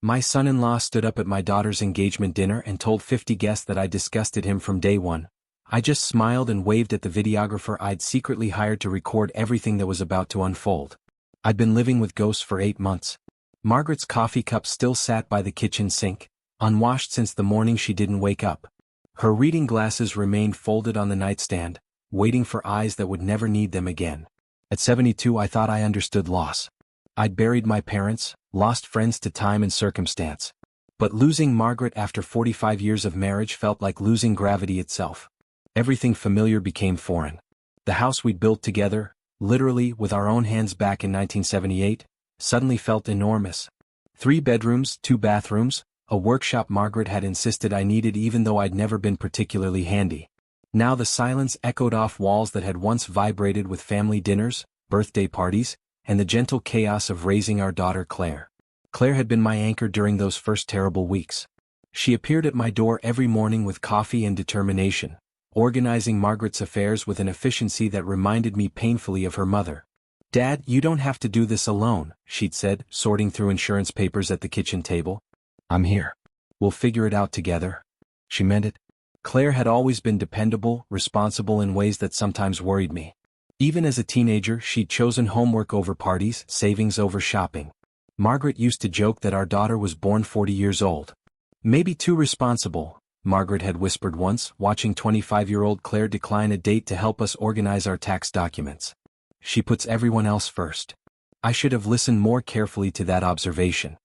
My son-in-law stood up at my daughter's engagement dinner and told 50 guests that I disgusted him from day one. I just smiled and waved at the videographer I'd secretly hired to record everything that was about to unfold. I'd been living with ghosts for 8 months. Margaret's coffee cup still sat by the kitchen sink, unwashed since the morning she didn't wake up. Her reading glasses remained folded on the nightstand, waiting for eyes that would never need them again. At 72 I thought I understood loss. I'd buried my parents, lost friends to time and circumstance. But losing Margaret after 45 years of marriage felt like losing gravity itself. Everything familiar became foreign. The house we'd built together, literally with our own hands back in 1978, suddenly felt enormous. 3 bedrooms, 2 bathrooms, a workshop Margaret had insisted I needed even though I'd never been particularly handy. Now the silence echoed off walls that had once vibrated with family dinners, birthday parties, and the gentle chaos of raising our daughter Claire. Claire had been my anchor during those first terrible weeks. She appeared at my door every morning with coffee and determination, organizing Margaret's affairs with an efficiency that reminded me painfully of her mother. "Dad, you don't have to do this alone," she'd said, sorting through insurance papers at the kitchen table. "I'm here. We'll figure it out together." She meant it. Claire had always been dependable, responsible in ways that sometimes worried me. Even as a teenager, she'd chosen homework over parties, savings over shopping. Margaret used to joke that our daughter was born 40 years old. "Maybe too responsible," Margaret had whispered once, watching 25-year-old Claire decline a date to help us organize our tax documents. "She puts everyone else first." I should have listened more carefully to that observation.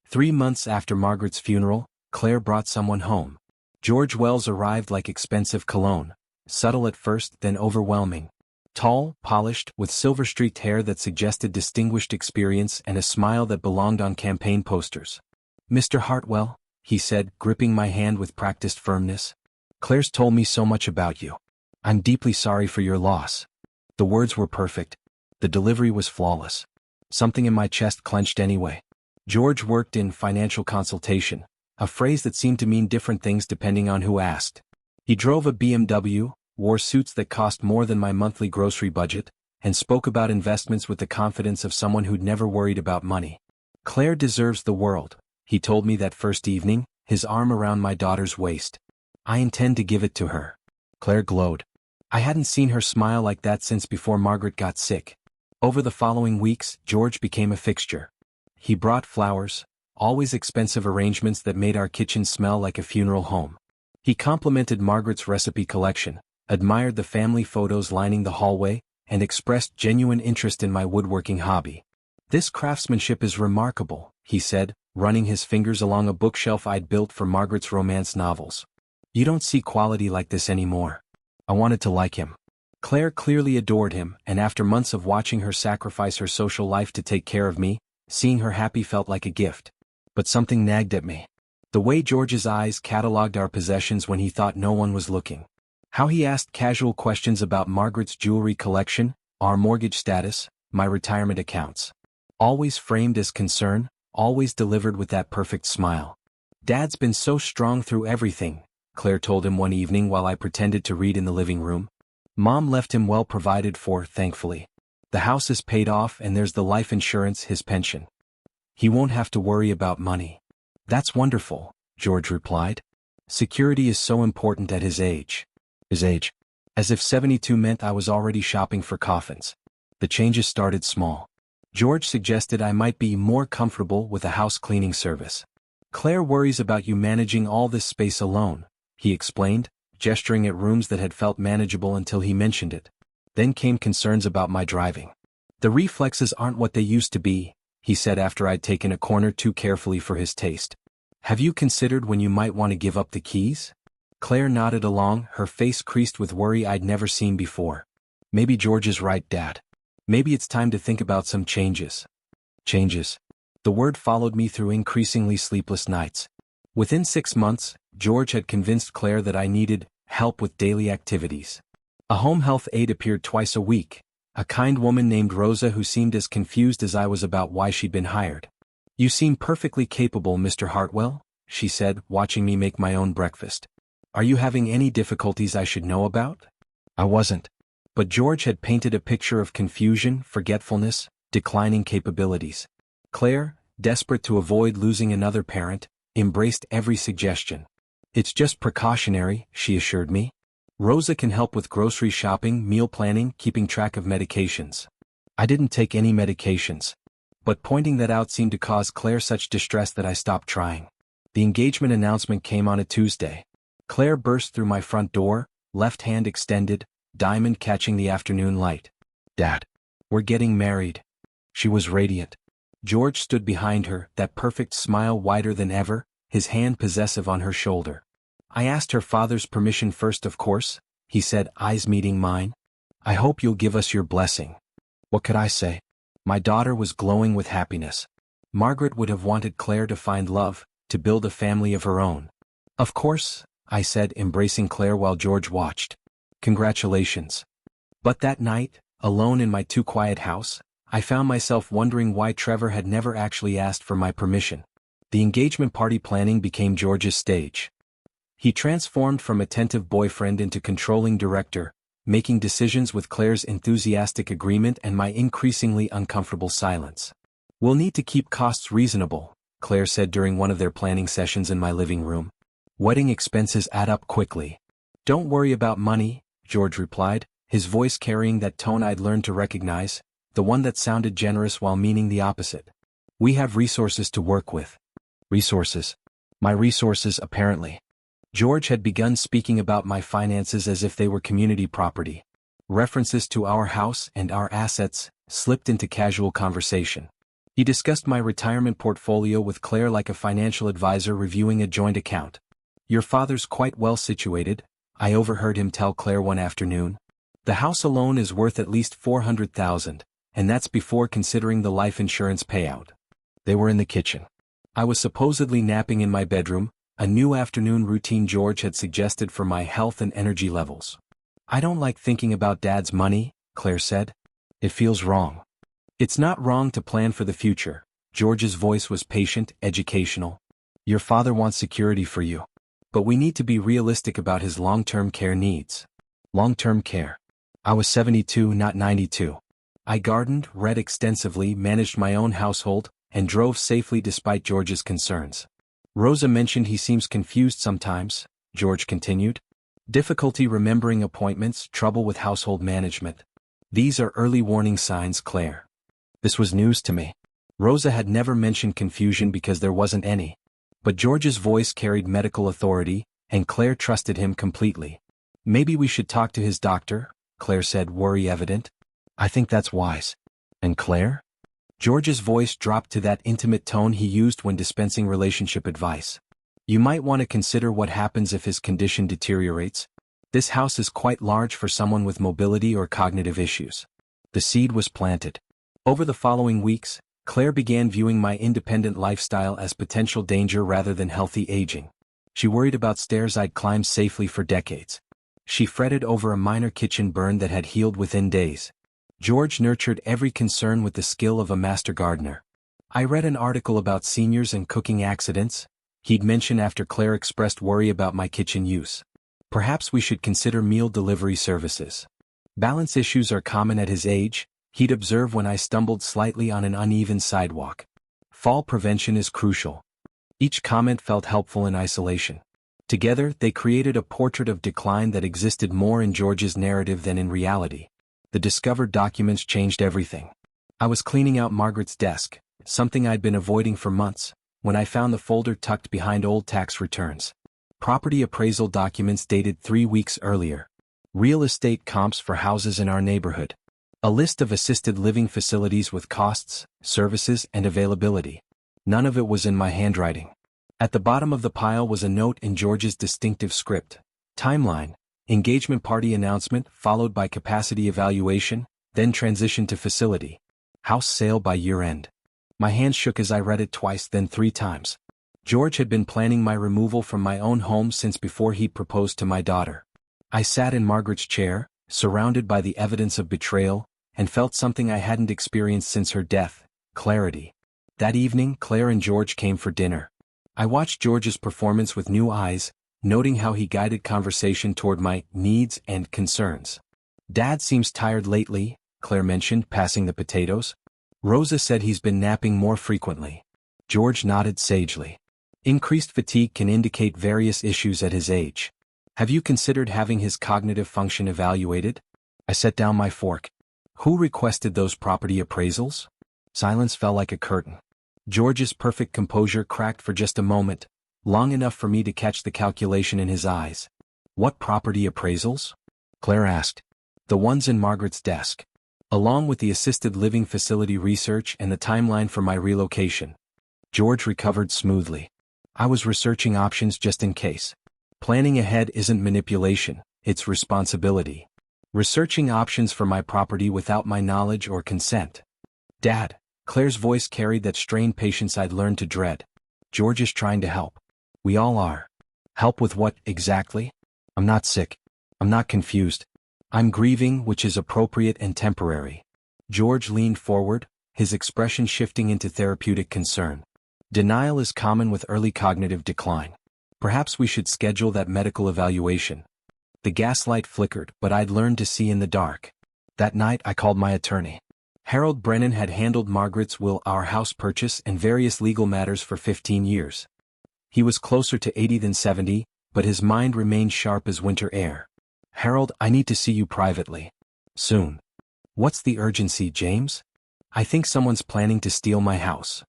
3 months after Margaret's funeral, Claire brought someone home. George Wells arrived like expensive cologne, subtle at first, then overwhelming. Tall, polished, with silver-streaked hair that suggested distinguished experience and a smile that belonged on campaign posters. "Mr. Hartwell," he said, gripping my hand with practiced firmness. "Claire's told me so much about you. I'm deeply sorry for your loss." The words were perfect. The delivery was flawless. Something in my chest clenched anyway. George worked in financial consultation, a phrase that seemed to mean different things depending on who asked. He drove a BMW, wore suits that cost more than my monthly grocery budget, and spoke about investments with the confidence of someone who'd never worried about money. "Claire deserves the world," he told me that first evening, his arm around my daughter's waist. "I intend to give it to her." Claire glowed. I hadn't seen her smile like that since before Margaret got sick. Over the following weeks, George became a fixture. He brought flowers, always expensive arrangements that made our kitchen smell like a funeral home. He complimented Margaret's recipe collection, admired the family photos lining the hallway, and expressed genuine interest in my woodworking hobby. "This craftsmanship is remarkable," he said, running his fingers along a bookshelf I'd built for Margaret's romance novels. "You don't see quality like this anymore." I wanted to like him. Claire clearly adored him, and after months of watching her sacrifice her social life to take care of me, seeing her happy felt like a gift. But something nagged at me. The way George's eyes catalogued our possessions when he thought no one was looking. How he asked casual questions about Margaret's jewelry collection, our mortgage status, my retirement accounts. Always framed as concern, always delivered with that perfect smile. "Dad's been so strong through everything," Claire told him one evening while I pretended to read in the living room. "Mom left him well provided for, thankfully. The house is paid off and there's the life insurance, his pension. He won't have to worry about money." "That's wonderful," George replied. "Security is so important at his age." His age. As if 72 meant I was already shopping for coffins. The changes started small. George suggested I might be more comfortable with a house cleaning service. "Claire worries about you managing all this space alone," he explained, gesturing at rooms that had felt manageable until he mentioned it. Then came concerns about my driving. "The reflexes aren't what they used to be," he said after I'd taken a corner too carefully for his taste. "Have you considered when you might want to give up the keys?" Claire nodded along, her face creased with worry I'd never seen before. "Maybe George is right, Dad. Maybe it's time to think about some changes." Changes. The word followed me through increasingly sleepless nights. Within 6 months, George had convinced Claire that I needed help with daily activities. A home health aide appeared twice a week, a kind woman named Rosa who seemed as confused as I was about why she'd been hired. "You seem perfectly capable, Mr. Hartwell," she said, watching me make my own breakfast. "Are you having any difficulties I should know about?" I wasn't. But George had painted a picture of confusion, forgetfulness, declining capabilities. "Claire, desperate to avoid losing another parent, embraced every suggestion. "It's just precautionary," she assured me. "Rosa can help with grocery shopping, meal planning, keeping track of medications." I didn't take any medications. But pointing that out seemed to cause Claire such distress that I stopped trying. The engagement announcement came on a Tuesday. Claire burst through my front door, left hand extended, diamond catching the afternoon light. "Dad, we're getting married." She was radiant. George stood behind her, that perfect smile wider than ever, his hand possessive on her shoulder. "I asked her father's permission first, of course," he said, eyes meeting mine. "I hope you'll give us your blessing." What could I say? My daughter was glowing with happiness. Margaret would have wanted Claire to find love, to build a family of her own. "Of course," I said, embracing Claire while George watched. "Congratulations." But that night, alone in my too-quiet house, I found myself wondering why Trevor had never actually asked for my permission. The engagement party planning became George's stage. He transformed from attentive boyfriend into controlling director, making decisions with Claire's enthusiastic agreement and my increasingly uncomfortable silence. "We'll need to keep costs reasonable," Claire said during one of their planning sessions in my living room. "Wedding expenses add up quickly." "Don't worry about money," George replied, his voice carrying that tone I'd learned to recognize, the one that sounded generous while meaning the opposite. "We have resources to work with." Resources? My resources, apparently. George had begun speaking about my finances as if they were community property. References to our house and our assets slipped into casual conversation. He discussed my retirement portfolio with Claire like a financial advisor reviewing a joint account. "Your father's quite well situated," I overheard him tell Claire one afternoon. "The house alone is worth at least $400,000, and that's before considering the life insurance payout." They were in the kitchen. I was supposedly napping in my bedroom, a new afternoon routine George had suggested for my health and energy levels. "I don't like thinking about Dad's money," Claire said. "It feels wrong." "It's not wrong to plan for the future." George's voice was patient, educational. "Your father wants security for you. But we need to be realistic about his long-term care needs." Long-term care. I was 72, not 92. I gardened, read extensively, managed my own household, and drove safely despite George's concerns. "Rosa mentioned he seems confused sometimes," George continued. "Difficulty remembering appointments, trouble with household management. These are early warning signs, Claire." This was news to me. Rosa had never mentioned confusion because there wasn't any. But George's voice carried medical authority, and Claire trusted him completely. "Maybe we should talk to his doctor," Claire said, worry evident. "I think that's wise." "And Claire?" George's voice dropped to that intimate tone he used when dispensing relationship advice. "You might want to consider what happens if his condition deteriorates. This house is quite large for someone with mobility or cognitive issues." The seed was planted. Over the following weeks, Claire began viewing my independent lifestyle as potential danger rather than healthy aging. She worried about stairs I'd climbed safely for decades. She fretted over a minor kitchen burn that had healed within days. George nurtured every concern with the skill of a master gardener. I read an article about seniors and cooking accidents, he'd mention after Claire expressed worry about my kitchen use. "Perhaps we should consider meal delivery services. Balance issues are common at his age," he'd observe when I stumbled slightly on an uneven sidewalk. "Fall prevention is crucial." Each comment felt helpful in isolation. Together, they created a portrait of decline that existed more in George's narrative than in reality. The discovered documents changed everything. I was cleaning out Margaret's desk, something I'd been avoiding for months, when I found the folder tucked behind old tax returns. Property appraisal documents dated 3 weeks earlier. Real estate comps for houses in our neighborhood. A list of assisted living facilities with costs, services, and availability. None of it was in my handwriting. At the bottom of the pile was a note in George's distinctive script. Timeline. Engagement party announcement followed by capacity evaluation, then transition to facility. House sale by year-end. My hand shook as I read it twice, then 3 times. George had been planning my removal from my own home since before he proposed to my daughter. I sat in Margaret's chair, surrounded by the evidence of betrayal, and felt something I hadn't experienced since her death: clarity. That evening, Claire and George came for dinner. I watched George's performance with new eyes, noting how he guided conversation toward my needs and concerns. "Dad seems tired lately," Claire mentioned, passing the potatoes. "Rosa said he's been napping more frequently." George nodded sagely. Increased fatigue can indicate various issues at his age. Have you considered having his cognitive function evaluated? I set down my fork. Who requested those property appraisals? Silence fell like a curtain. George's perfect composure cracked for just a moment, long enough for me to catch the calculation in his eyes. What property appraisals? Claire asked. The ones in Margaret's desk, along with the assisted living facility research and the timeline for my relocation. George recovered smoothly. I was researching options just in case. Planning ahead isn't manipulation, it's responsibility. Researching options for my property without my knowledge or consent. Dad, Claire's voice carried that strained patience I'd learned to dread. George is trying to help. We all are. Help with what, exactly? I'm not sick. I'm not confused. I'm grieving, which is appropriate and temporary. George leaned forward, his expression shifting into therapeutic concern. Denial is common with early cognitive decline. Perhaps we should schedule that medical evaluation. The gaslight flickered, but I'd learned to see in the dark. That night I called my attorney. Harold Brennan had handled Margaret's will, our house purchase, and various legal matters for 15 years. He was closer to 80 than 70, but his mind remained sharp as winter air. Harold, I need to see you privately. Soon. What's the urgency, James? I think someone's planning to steal my house.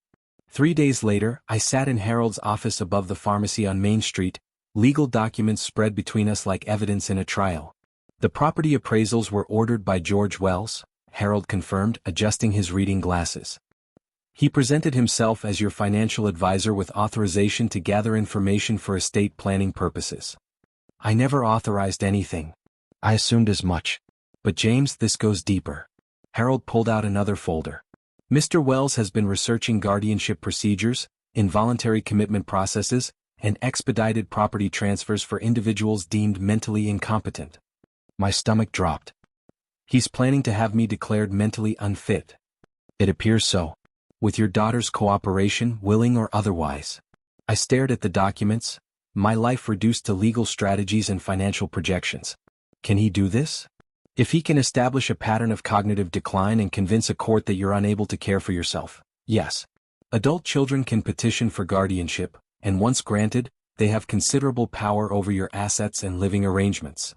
3 days later, I sat in Harold's office above the pharmacy on Main Street, legal documents spread between us like evidence in a trial. The property appraisals were ordered by George Wells, Harold confirmed, adjusting his reading glasses. He presented himself as your financial advisor with authorization to gather information for estate planning purposes. I never authorized anything. I assumed as much. But James, this goes deeper. Harold pulled out another folder. Mr. Wells has been researching guardianship procedures, involuntary commitment processes, and expedited property transfers for individuals deemed mentally incompetent. My stomach dropped. He's planning to have me declared mentally unfit. It appears so. With your daughter's cooperation, willing or otherwise. I stared at the documents, my life reduced to legal strategies and financial projections. Can he do this? If he can establish a pattern of cognitive decline and convince a court that you're unable to care for yourself, yes. Adult children can petition for guardianship, and once granted, they have considerable power over your assets and living arrangements.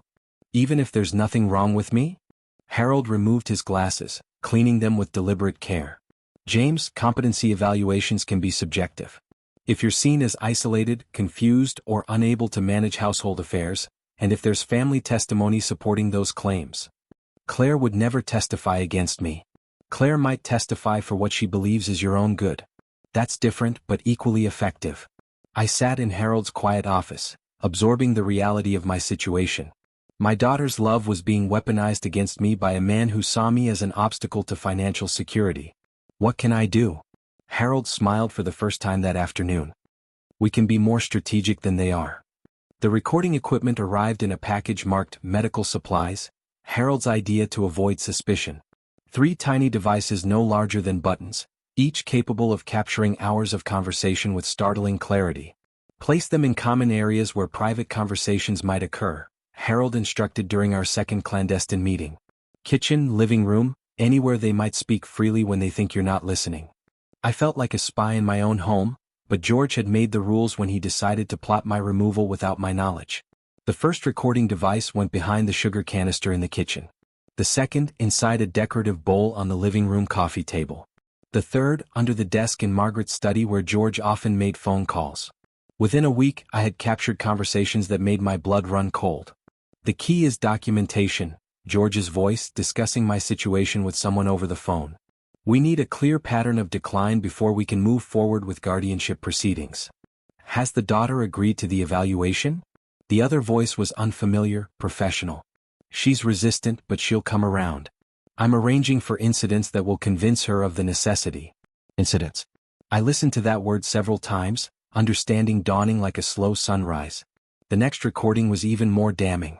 Even if there's nothing wrong with me? Harold removed his glasses, cleaning them with deliberate care. James, competency evaluations can be subjective. If you're seen as isolated, confused, or unable to manage household affairs, and if there's family testimony supporting those claims. Claire would never testify against me. Claire might testify for what she believes is your own good. That's different but equally effective. I sat in Harold's quiet office, absorbing the reality of my situation. My daughter's love was being weaponized against me by a man who saw me as an obstacle to financial security. What can I do? Harold smiled for the first time that afternoon. We can be more strategic than they are. The recording equipment arrived in a package marked medical supplies, Harold's idea to avoid suspicion. 3 tiny devices no larger than buttons, each capable of capturing hours of conversation with startling clarity. Place them in common areas where private conversations might occur, Harold instructed during our second clandestine meeting. Kitchen, living room, anywhere they might speak freely when they think you're not listening. I felt like a spy in my own home, but George had made the rules when he decided to plot my removal without my knowledge. The first recording device went behind the sugar canister in the kitchen. The second, inside a decorative bowl on the living room coffee table. The third, under the desk in Margaret's study where George often made phone calls. Within a week, I had captured conversations that made my blood run cold. The key is documentation, George's voice discussing my situation with someone over the phone. We need a clear pattern of decline before we can move forward with guardianship proceedings. Has the daughter agreed to the evaluation? The other voice was unfamiliar, professional. She's resistant, but she'll come around. I'm arranging for incidents that will convince her of the necessity. Incidents. I listened to that word several times, understanding dawning like a slow sunrise. The next recording was even more damning.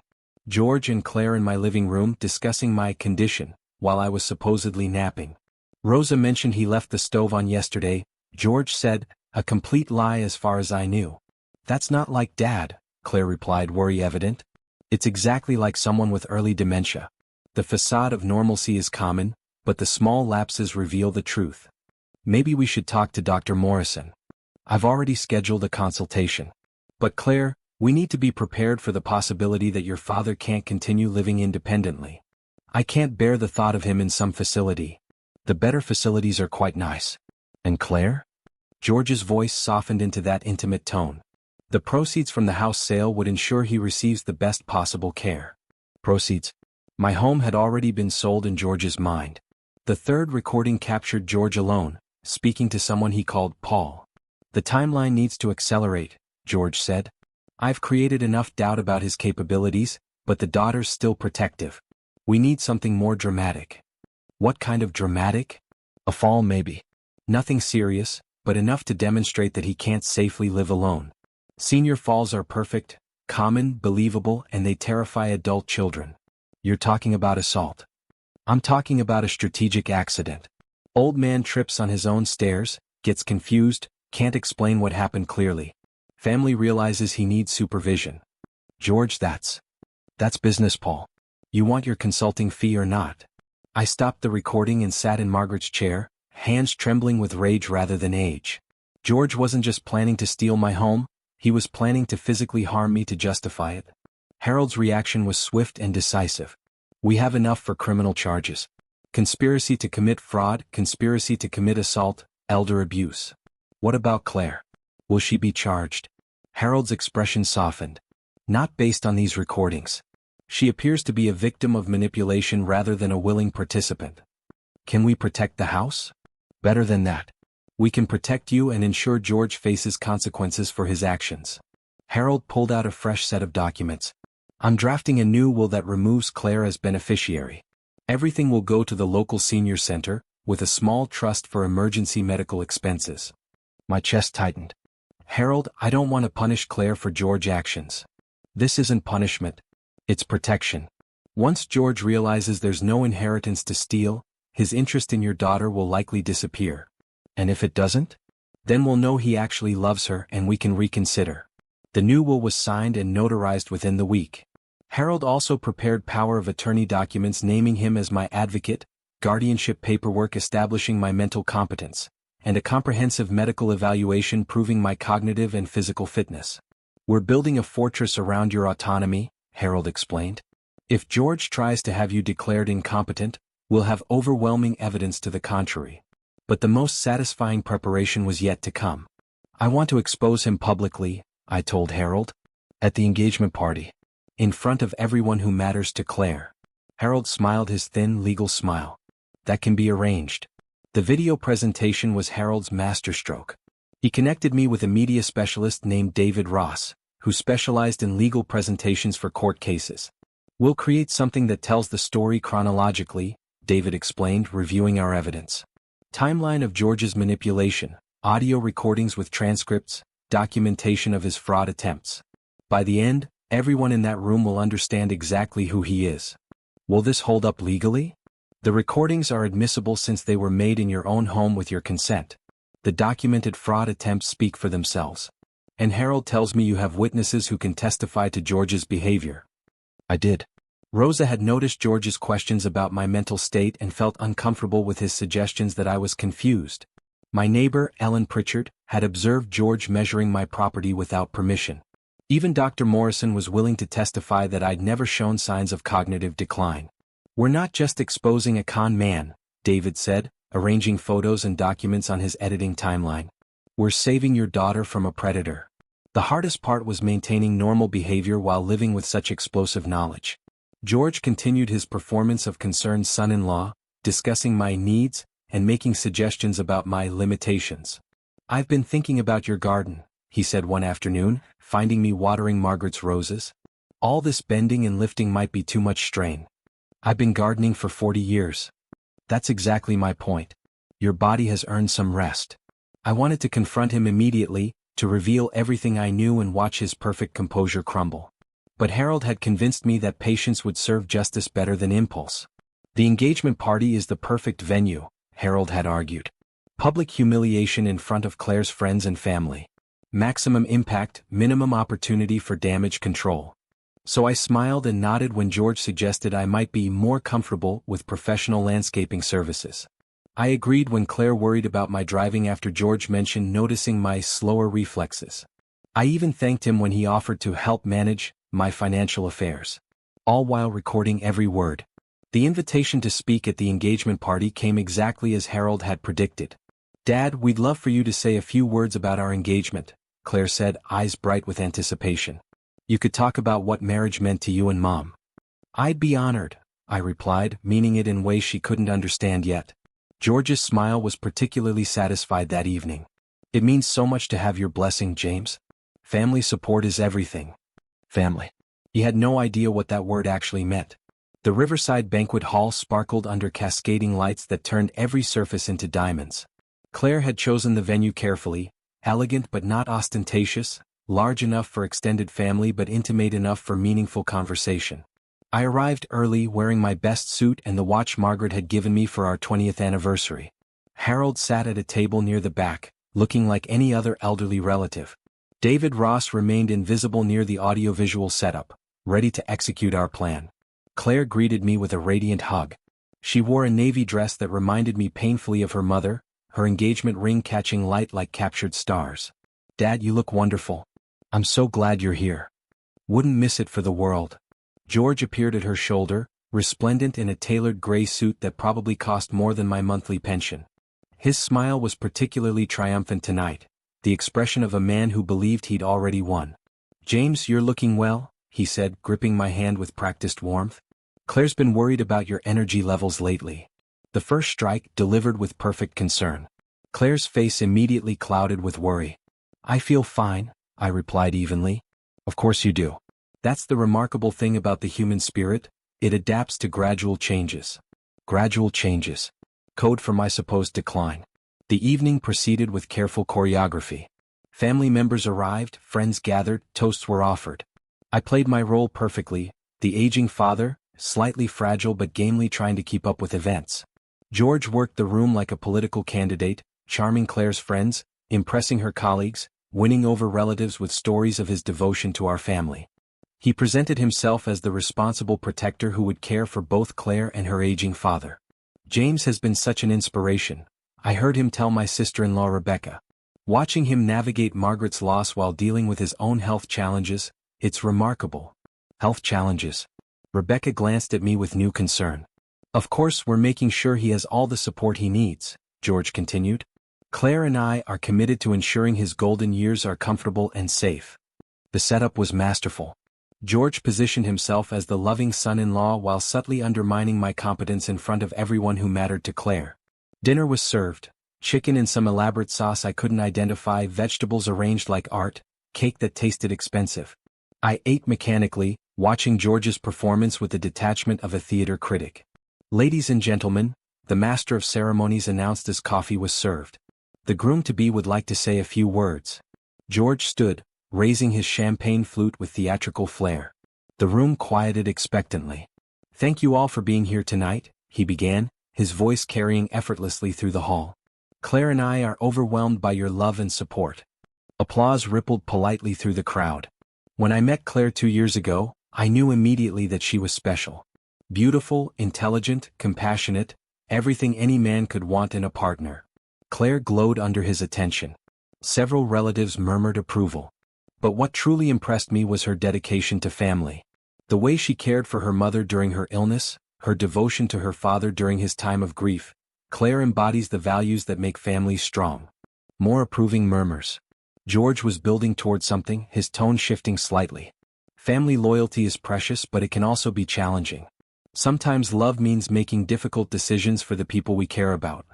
George and Claire in my living room discussing my condition, while I was supposedly napping. Rosa mentioned he left the stove on yesterday, George said, a complete lie as far as I knew. That's not like Dad, Claire replied, worry evident. It's exactly like someone with early dementia. The facade of normalcy is common, but the small lapses reveal the truth. Maybe we should talk to Dr. Morrison. I've already scheduled a consultation. But Claire, we need to be prepared for the possibility that your father can't continue living independently. I can't bear the thought of him in some facility. The better facilities are quite nice. And Claire? George's voice softened into that intimate tone. The proceeds from the house sale would ensure he receives the best possible care. Proceeds? My home had already been sold in George's mind. The third recording captured George alone, speaking to someone he called Paul. The timeline needs to accelerate, George said. I've created enough doubt about his capabilities, but the daughter's still protective. We need something more dramatic. What kind of dramatic? A fall maybe. Nothing serious, but enough to demonstrate that he can't safely live alone. Senior falls are perfect, common, believable, and they terrify adult children. You're talking about assault. I'm talking about a strategic accident. Old man trips on his own stairs, gets confused, can't explain what happened clearly. Family realizes he needs supervision. George, that's business, Paul. You want your consulting fee or not? I stopped the recording and sat in Margaret's chair, hands trembling with rage rather than age. George wasn't just planning to steal my home, he was planning to physically harm me to justify it. Harold's reaction was swift and decisive. We have enough for criminal charges. Conspiracy to commit fraud, conspiracy to commit assault, elder abuse. What about Claire? Will she be charged? Harold's expression softened. Not based on these recordings. She appears to be a victim of manipulation rather than a willing participant. Can we protect the house? Better than that. We can protect you and ensure George faces consequences for his actions. Harold pulled out a fresh set of documents. I'm drafting a new will that removes Claire as beneficiary. Everything will go to the local senior center, with a small trust for emergency medical expenses. My chest tightened. Harold, I don't want to punish Claire for George's actions. This isn't punishment. It's protection. Once George realizes there's no inheritance to steal, his interest in your daughter will likely disappear. And if it doesn't? Then we'll know he actually loves her and we can reconsider. The new will was signed and notarized within the week. Harold also prepared power of attorney documents naming him as my advocate, guardianship paperwork establishing my mental competence, and a comprehensive medical evaluation proving my cognitive and physical fitness. We're building a fortress around your autonomy, Harold explained. If George tries to have you declared incompetent, we'll have overwhelming evidence to the contrary. But the most satisfying preparation was yet to come. I want to expose him publicly, I told Harold. At the engagement party. In front of everyone who matters to Claire. Harold smiled his thin legal smile. That can be arranged. The video presentation was Harold's masterstroke. He connected me with a media specialist named David Ross, who specialized in legal presentations for court cases. We'll create something that tells the story chronologically, David explained, reviewing our evidence. Timeline of George's manipulation, audio recordings with transcripts, documentation of his fraud attempts. By the end, everyone in that room will understand exactly who he is. Will this hold up legally? The recordings are admissible since they were made in your own home with your consent. The documented fraud attempts speak for themselves. And Harold tells me you have witnesses who can testify to George's behavior. I did. Rosa had noticed George's questions about my mental state and felt uncomfortable with his suggestions that I was confused. My neighbor, Ellen Pritchard, had observed George measuring my property without permission. Even Dr. Morrison was willing to testify that I'd never shown signs of cognitive decline. We're not just exposing a con man, David said, arranging photos and documents on his editing timeline. We're saving your daughter from a predator. The hardest part was maintaining normal behavior while living with such explosive knowledge. George continued his performance of concerned son-in-law, discussing my needs and making suggestions about my limitations. I've been thinking about your garden, he said one afternoon, finding me watering Margaret's roses. All this bending and lifting might be too much strain. I've been gardening for 40 years. That's exactly my point. Your body has earned some rest. I wanted to confront him immediately, to reveal everything I knew and watch his perfect composure crumble. But Harold had convinced me that patience would serve justice better than impulse. The engagement party is the perfect venue, Harold had argued. Public humiliation in front of Claire's friends and family. Maximum impact, minimum opportunity for damage control. So I smiled and nodded when George suggested I might be more comfortable with professional landscaping services. I agreed when Claire worried about my driving after George mentioned noticing my slower reflexes. I even thanked him when he offered to help manage my financial affairs. All while recording every word. The invitation to speak at the engagement party came exactly as Harold had predicted. "Dad, we'd love for you to say a few words about our engagement," Claire said, eyes bright with anticipation. "You could talk about what marriage meant to you and Mom." "I'd be honored," I replied, meaning it in ways she couldn't understand yet. George's smile was particularly satisfied that evening. "It means so much to have your blessing, James. Family support is everything." Family. He had no idea what that word actually meant. The Riverside Banquet Hall sparkled under cascading lights that turned every surface into diamonds. Claire had chosen the venue carefully, elegant but not ostentatious, large enough for extended family but intimate enough for meaningful conversation. I arrived early wearing my best suit and the watch Margaret had given me for our 20th anniversary. Harold sat at a table near the back, looking like any other elderly relative. David Ross remained invisible near the audiovisual setup, ready to execute our plan. Claire greeted me with a radiant hug. She wore a navy dress that reminded me painfully of her mother, her engagement ring catching light like captured stars. "Dad, you look wonderful. I'm so glad you're here. Wouldn't miss it for the world." George appeared at her shoulder, resplendent in a tailored gray suit that probably cost more than my monthly pension. His smile was particularly triumphant tonight, the expression of a man who believed he'd already won. "James, you're looking well," he said, gripping my hand with practiced warmth. "Claire's been worried about your energy levels lately." The first strike delivered with perfect concern. Claire's face immediately clouded with worry. "I feel fine," I replied evenly. "Of course you do. That's the remarkable thing about the human spirit, it adapts to gradual changes." Gradual changes. Code for my supposed decline. The evening proceeded with careful choreography. Family members arrived, friends gathered, toasts were offered. I played my role perfectly, the aging father, slightly fragile but gamely trying to keep up with events. George worked the room like a political candidate, charming Claire's friends, impressing her colleagues, winning over relatives with stories of his devotion to our family. He presented himself as the responsible protector who would care for both Claire and her aging father. "James has been such an inspiration," I heard him tell my sister-in-law Rebecca. "Watching him navigate Margaret's loss while dealing with his own health challenges, it's remarkable." Health challenges. Rebecca glanced at me with new concern. "Of course we're making sure he has all the support he needs," George continued. "Claire and I are committed to ensuring his golden years are comfortable and safe." The setup was masterful. George positioned himself as the loving son-in-law while subtly undermining my competence in front of everyone who mattered to Claire. Dinner was served. Chicken in some elaborate sauce I couldn't identify, vegetables arranged like art, cake that tasted expensive. I ate mechanically, watching George's performance with the detachment of a theater critic. "Ladies and gentlemen," the master of ceremonies announced as coffee was served. "The groom-to-be would like to say a few words." George stood, raising his champagne flute with theatrical flair. The room quieted expectantly. "Thank you all for being here tonight," he began, his voice carrying effortlessly through the hall. "Claire and I are overwhelmed by your love and support." Applause rippled politely through the crowd. When I met Claire 2 years ago, I knew immediately that she was special. Beautiful, intelligent, compassionate, everything any man could want in a partner. Claire glowed under his attention. Several relatives murmured approval. But what truly impressed me was her dedication to family. The way she cared for her mother during her illness, her devotion to her father during his time of grief. Claire embodies the values that make families strong. More approving murmurs. George was building toward something, his tone shifting slightly. Family loyalty is precious, but it can also be challenging. Sometimes love means making difficult decisions for the people we care about.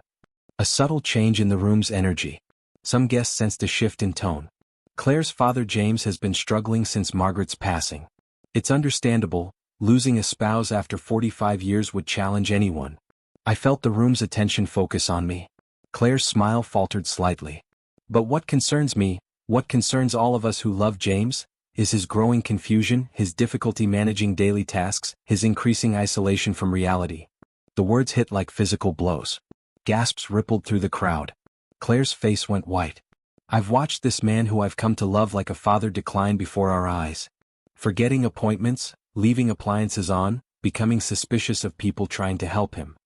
A subtle change in the room's energy. Some guests sensed a shift in tone. Claire's father James has been struggling since Margaret's passing. It's understandable, losing a spouse after 45 years would challenge anyone. I felt the room's attention focus on me. Claire's smile faltered slightly. "But what concerns me, what concerns all of us who love James, is his growing confusion, his difficulty managing daily tasks, his increasing isolation from reality." The words hit like physical blows. Gasps rippled through the crowd. Claire's face went white. "I've watched this man who I've come to love like a father decline before our eyes. Forgetting appointments, leaving appliances on, becoming suspicious of people trying to help him."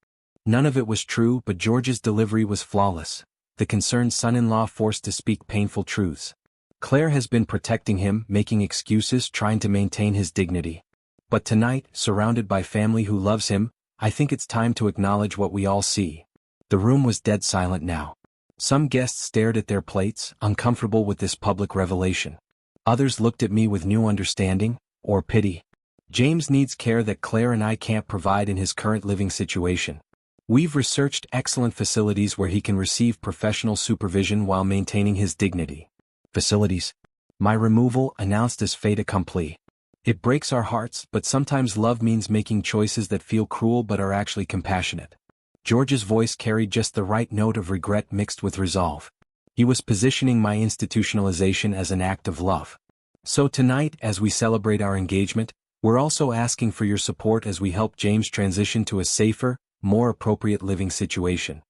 None of it was true, but George's delivery was flawless. The concerned son-in-law forced to speak painful truths. Claire has been protecting him, making excuses, trying to maintain his dignity. But tonight, surrounded by family who loves him, I think it's time to acknowledge what we all see. The room was dead silent now. Some guests stared at their plates, uncomfortable with this public revelation. Others looked at me with new understanding, or pity. James needs care that Claire and I can't provide in his current living situation. We've researched excellent facilities where he can receive professional supervision while maintaining his dignity. Facilities. My removal announced as fait accompli. It breaks our hearts, but sometimes love means making choices that feel cruel but are actually compassionate. George's voice carried just the right note of regret mixed with resolve. He was positioning my institutionalization as an act of love. So tonight, as we celebrate our engagement, we're also asking for your support as we help James transition to a safer, more appropriate living situation.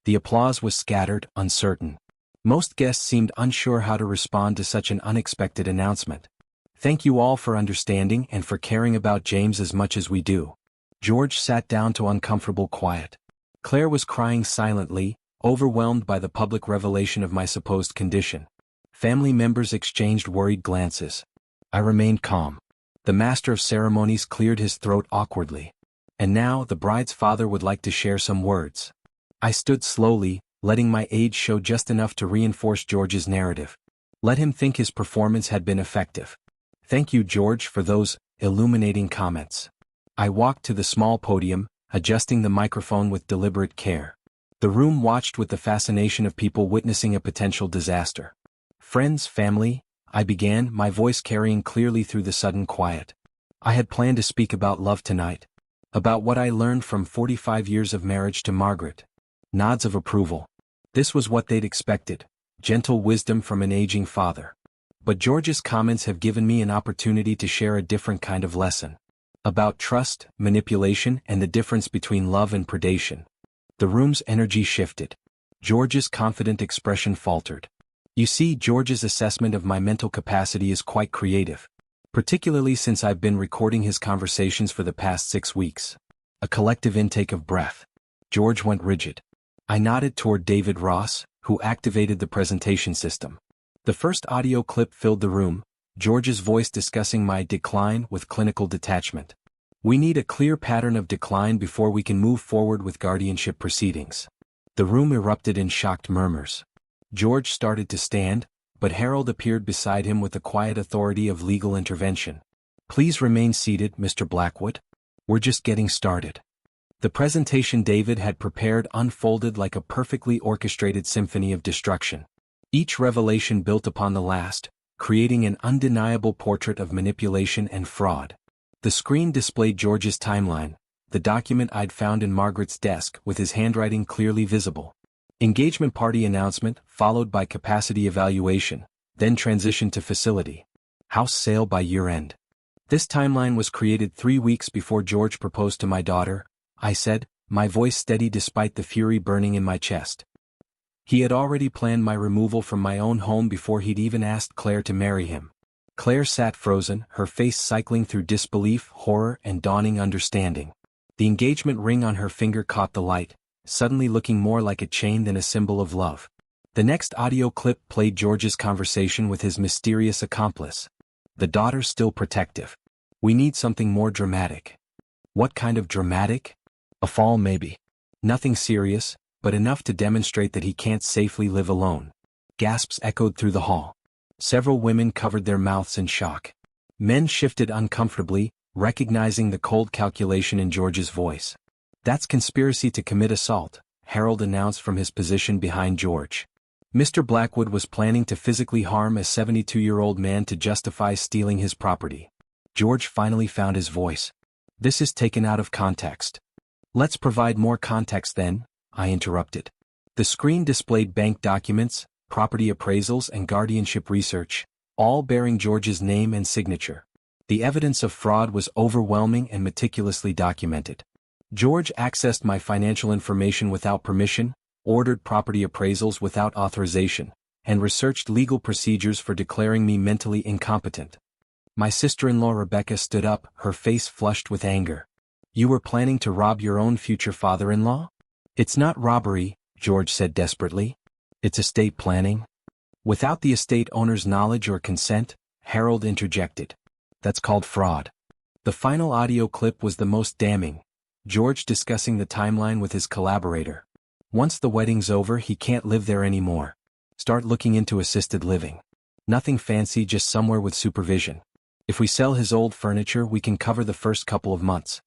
The applause was scattered, uncertain. Most guests seemed unsure how to respond to such an unexpected announcement. Thank you all for understanding and for caring about James as much as we do. George sat down to uncomfortable quiet. Claire was crying silently, overwhelmed by the public revelation of my supposed condition. Family members exchanged worried glances. I remained calm. The master of ceremonies cleared his throat awkwardly. And now the bride's father would like to share some words. I stood slowly, letting my age show just enough to reinforce George's narrative. Let him think his performance had been effective. Thank you, George, for those illuminating comments. I walked to the small podium, adjusting the microphone with deliberate care. The room watched with the fascination of people witnessing a potential disaster. Friends, family, I began, my voice carrying clearly through the sudden quiet. I had planned to speak about love tonight. About what I learned from 45 years of marriage to Margaret. Nods of approval. This was what they'd expected. Gentle wisdom from an aging father. But George's comments have given me an opportunity to share a different kind of lesson. About trust, manipulation, and the difference between love and predation. The room's energy shifted. George's confident expression faltered. You see, George's assessment of my mental capacity is quite creative. Particularly since I've been recording his conversations for the past 6 weeks. A collective intake of breath. George went rigid. I nodded toward David Ross, who activated the presentation system. The first audio clip filled the room, George's voice discussing my decline with clinical detachment. We need a clear pattern of decline before we can move forward with guardianship proceedings. The room erupted in shocked murmurs. George started to stand, but Harold appeared beside him with the quiet authority of legal intervention. Please remain seated, Mr. Blackwood. We're just getting started. The presentation David had prepared unfolded like a perfectly orchestrated symphony of destruction. Each revelation built upon the last, creating an undeniable portrait of manipulation and fraud. The screen displayed George's timeline, the document I'd found in Margaret's desk with his handwriting clearly visible. Engagement party announcement, followed by capacity evaluation, then transition to facility. House sale by year-end. This timeline was created 3 weeks before George proposed to my daughter, I said, my voice steady despite the fury burning in my chest. He had already planned my removal from my own home before he'd even asked Claire to marry him. Claire sat frozen, her face cycling through disbelief, horror, and dawning understanding. The engagement ring on her finger caught the light, suddenly looking more like a chain than a symbol of love. The next audio clip played George's conversation with his mysterious accomplice. The daughter's still protective. We need something more dramatic. What kind of dramatic? A fall maybe. Nothing serious, but enough to demonstrate that he can't safely live alone. Gasps echoed through the hall. Several women covered their mouths in shock. Men shifted uncomfortably, recognizing the cold calculation in George's voice. That's conspiracy to commit assault, Harold announced from his position behind George. Mr. Blackwood was planning to physically harm a 72-year-old man to justify stealing his property. George finally found his voice. This is taken out of context. Let's provide more context then, I interrupted. The screen displayed bank documents, property appraisals and guardianship research, all bearing George's name and signature. The evidence of fraud was overwhelming and meticulously documented. George accessed my financial information without permission, ordered property appraisals without authorization, and researched legal procedures for declaring me mentally incompetent. My sister-in-law Rebecca stood up, her face flushed with anger. You were planning to rob your own future father-in-law? It's not robbery, George said desperately. It's estate planning. Without the estate owner's knowledge or consent, Harold interjected. That's called fraud. The final audio clip was the most damning. George discussing the timeline with his collaborator. Once the wedding's over, he can't live there anymore. Start looking into assisted living. Nothing fancy, just somewhere with supervision. If we sell his old furniture, we can cover the first couple of months.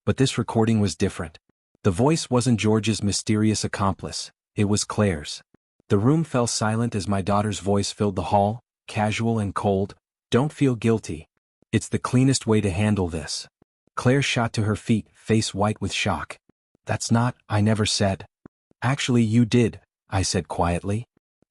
But this recording was different. The voice wasn't George's mysterious accomplice, it was Claire's. The room fell silent as my daughter's voice filled the hall, casual and cold. Don't feel guilty. It's the cleanest way to handle this. Claire shot to her feet, face white with shock. That's not, I never said. Actually, you did, I said quietly.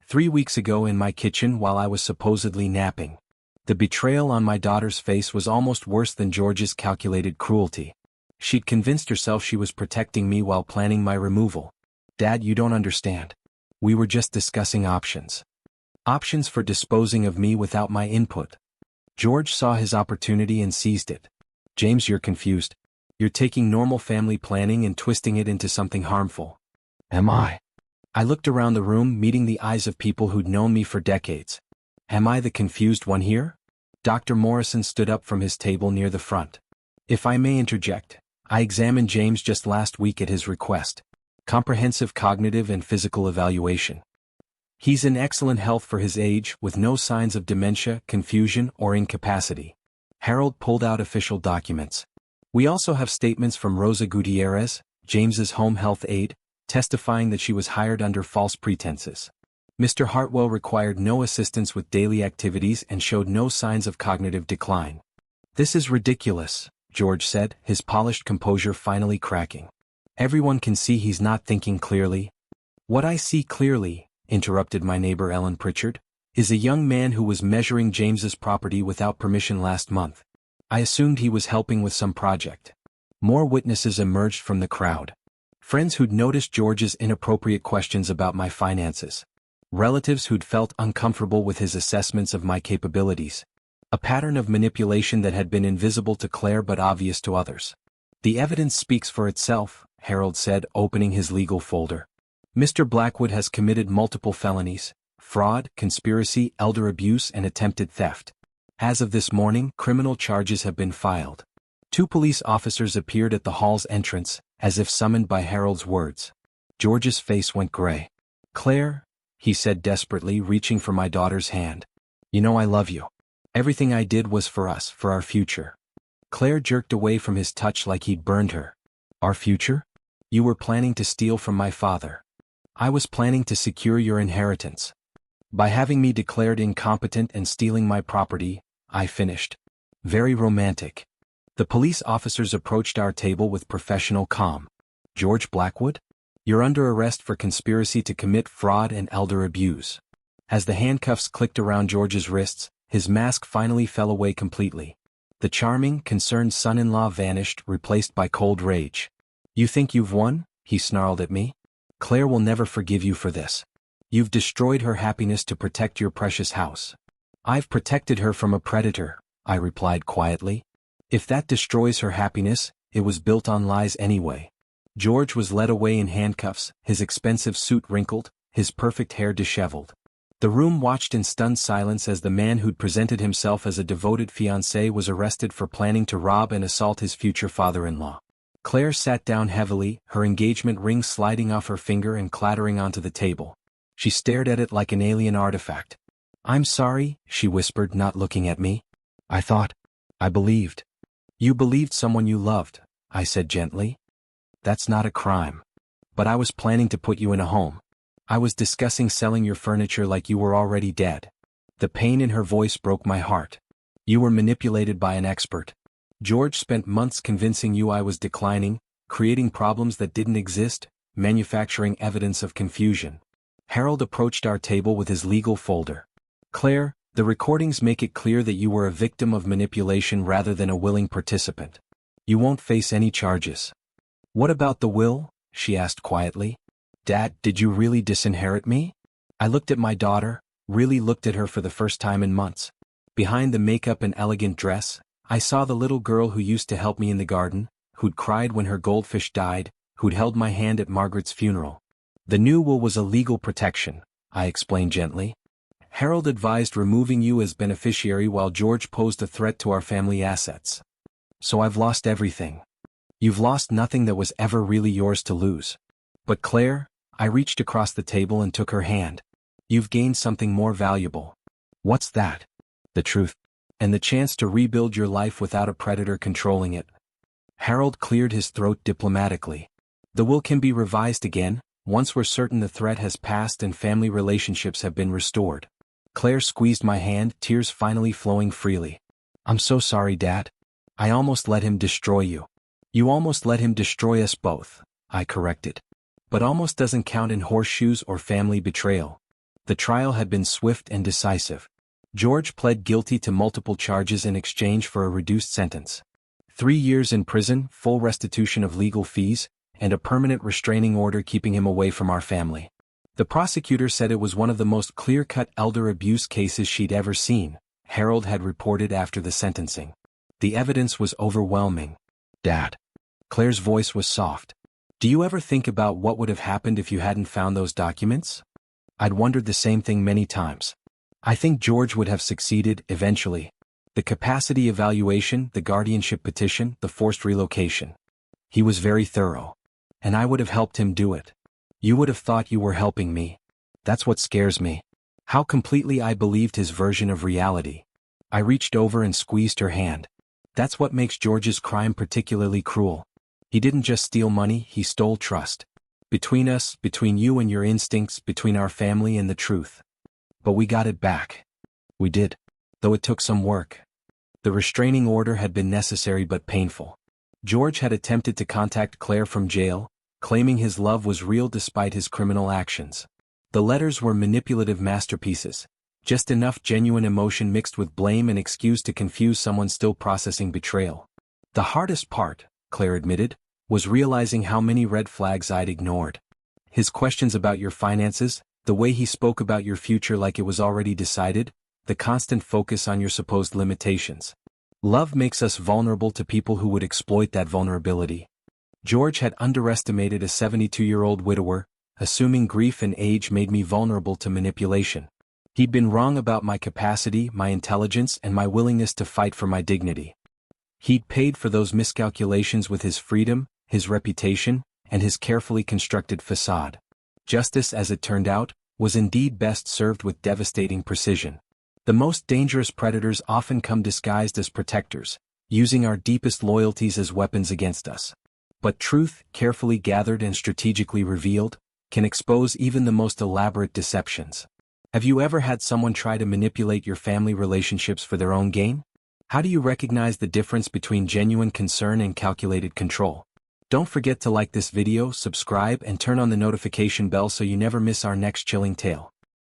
3 weeks ago in my kitchen while I was supposedly napping. The betrayal on my daughter's face was almost worse than George's calculated cruelty. She'd convinced herself she was protecting me while planning my removal. Dad, you don't understand. We were just discussing options. Options for disposing of me without my input. George saw his opportunity and seized it. James, you're confused. You're taking normal family planning and twisting it into something harmful. Am I? I looked around the room, meeting the eyes of people who'd known me for decades. Am I the confused one here? Dr. Morrison stood up from his table near the front. If I may interject, I examined James just last week at his request. Comprehensive cognitive and physical evaluation. He's in excellent health for his age, with no signs of dementia, confusion, or incapacity. Harold pulled out official documents. We also have statements from Rosa Gutierrez, James's home health aide, testifying that she was hired under false pretenses. Mr. Hartwell required no assistance with daily activities and showed no signs of cognitive decline. This is ridiculous, George said, his polished composure finally cracking. Everyone can see he's not thinking clearly. What I see clearly, interrupted my neighbor Ellen Pritchard, is a young man who was measuring James's property without permission last month. I assumed he was helping with some project. More witnesses emerged from the crowd. Friends who'd noticed George's inappropriate questions about my finances. Relatives who'd felt uncomfortable with his assessments of my capabilities. A pattern of manipulation that had been invisible to Claire but obvious to others. The evidence speaks for itself, Harold said, opening his legal folder. Mr. Blackwood has committed multiple felonies: fraud, conspiracy, elder abuse, and attempted theft. As of this morning, criminal charges have been filed. 2 police officers appeared at the hall's entrance, as if summoned by Harold's words. George's face went gray. Claire, he said desperately, reaching for my daughter's hand. You know I love you. Everything I did was for us, for our future. Claire jerked away from his touch like he'd burned her. Our future? You were planning to steal from my father. I was planning to secure your inheritance. By having me declared incompetent and stealing my property, I finished. Very romantic. The police officers approached our table with professional calm. George Blackwood? You're under arrest for conspiracy to commit fraud and elder abuse. As the handcuffs clicked around George's wrists, his mask finally fell away completely. The charming, concerned son-in-law vanished, replaced by cold rage. You think you've won? He snarled at me. Claire will never forgive you for this. You've destroyed her happiness to protect your precious house. I've protected her from a predator, I replied quietly. If that destroys her happiness, it was built on lies anyway. George was led away in handcuffs, his expensive suit wrinkled, his perfect hair disheveled. The room watched in stunned silence as the man who'd presented himself as a devoted fiancé was arrested for planning to rob and assault his future father-in-law. Claire sat down heavily, her engagement ring sliding off her finger and clattering onto the table. She stared at it like an alien artifact. I'm sorry, she whispered, not looking at me. I believed. You believed someone you loved, I said gently. That's not a crime. But I was planning to put you in a home. I was discussing selling your furniture like you were already dead. The pain in her voice broke my heart. You were manipulated by an expert. George spent months convincing you I was declining, creating problems that didn't exist, manufacturing evidence of confusion. Harold approached our table with his legal folder. Claire, the recordings make it clear that you were a victim of manipulation rather than a willing participant. You won't face any charges. What about the will? She asked quietly. Dad, did you really disinherit me? I looked at my daughter, really looked at her for the first time in months. Behind the makeup and elegant dress, I saw the little girl who used to help me in the garden, who'd cried when her goldfish died, who'd held my hand at Margaret's funeral. The new will was a legal protection, I explained gently. Harold advised removing you as beneficiary while George posed a threat to our family assets. So I've lost everything. You've lost nothing that was ever really yours to lose. But Claire, I reached across the table and took her hand. You've gained something more valuable. What's that? The truth. And the chance to rebuild your life without a predator controlling it. Harold cleared his throat diplomatically. The will can be revised again, once we're certain the threat has passed and family relationships have been restored. Claire squeezed my hand, tears finally flowing freely. I'm so sorry, Dad. I almost let him destroy you. You almost let him destroy us both, I corrected. But almost doesn't count in horseshoes or family betrayal. The trial had been swift and decisive. George pled guilty to multiple charges in exchange for a reduced sentence. 3 years in prison, full restitution of legal fees, and a permanent restraining order keeping him away from our family. The prosecutor said it was one of the most clear-cut elder abuse cases she'd ever seen, Harold had reported after the sentencing. The evidence was overwhelming. Dad. Claire's voice was soft. Do you ever think about what would have happened if you hadn't found those documents? I'd wondered the same thing many times. I think George would have succeeded, eventually. The capacity evaluation, the guardianship petition, the forced relocation. He was very thorough. And I would have helped him do it. You would have thought you were helping me. That's what scares me. How completely I believed his version of reality. I reached over and squeezed her hand. That's what makes George's crime particularly cruel. He didn't just steal money, he stole trust. Between us, between you and your instincts, between our family and the truth. But we got it back. We did. Though it took some work. The restraining order had been necessary but painful. George had attempted to contact Claire from jail, claiming his love was real despite his criminal actions. The letters were manipulative masterpieces, just enough genuine emotion mixed with blame and excuse to confuse someone still processing betrayal. The hardest part, Claire admitted, was realizing how many red flags I'd ignored. His questions about your finances, the way he spoke about your future like it was already decided, the constant focus on your supposed limitations. Love makes us vulnerable to people who would exploit that vulnerability. George had underestimated a 72-year-old widower, assuming grief and age made me vulnerable to manipulation. He'd been wrong about my capacity, my intelligence, and my willingness to fight for my dignity. He'd paid for those miscalculations with his freedom, his reputation, and his carefully constructed facade. Justice, as it turned out, was indeed best served with devastating precision. The most dangerous predators often come disguised as protectors, using our deepest loyalties as weapons against us. But truth, carefully gathered and strategically revealed, can expose even the most elaborate deceptions. Have you ever had someone try to manipulate your family relationships for their own gain? How do you recognize the difference between genuine concern and calculated control? Don't forget to like this video, subscribe, and turn on the notification bell so you never miss our next chilling tale.